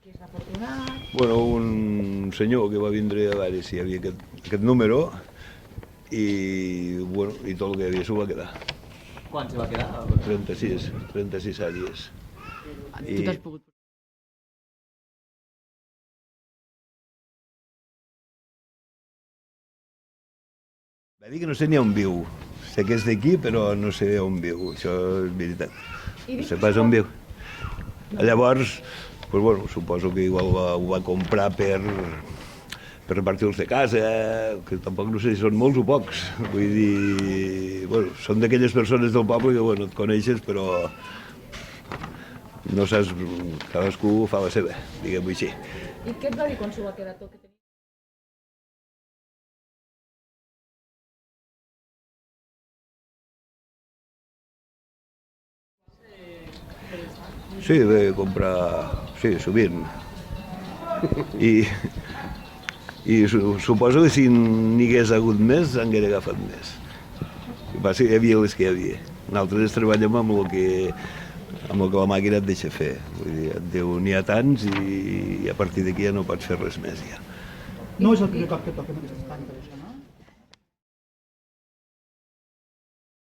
Qui és afortunat? Bueno, un senyor que va vindre a veure si hi havia aquest número i, bueno, i tot el que hi havia s'ho va quedar. Quan se va quedar? 36 àrees. Tu t'has pogut... Va dir que no sé ni on viu. Sé que és d'aquí, però no sé on viu, això és veritat. No sé pas on viu. Llavors, pues bueno, suposo que igual ho va comprar per repartir-los de casa, que tampoc no sé si són molts o pocs. Vull dir, bueno, són d'aquelles persones del poble que, bueno, et coneixes, però no saps, cadascú fa la seva, diguem-ho així. I què et va dir quan s'ho va quedar tot? Sí, ve comprar, sí, sovint. Suposo que si n'hi hagués hagut més, n'hagués agafat més. El que passa que hi havia les que hi havia. Nosaltres treballem amb el que la màquina et deixa fer. Vull dir, et diu, n'hi ha tants i a partir d'aquí ja no pots fer res més, ja. No és el primer cop que toquen aquest tanc, això, no?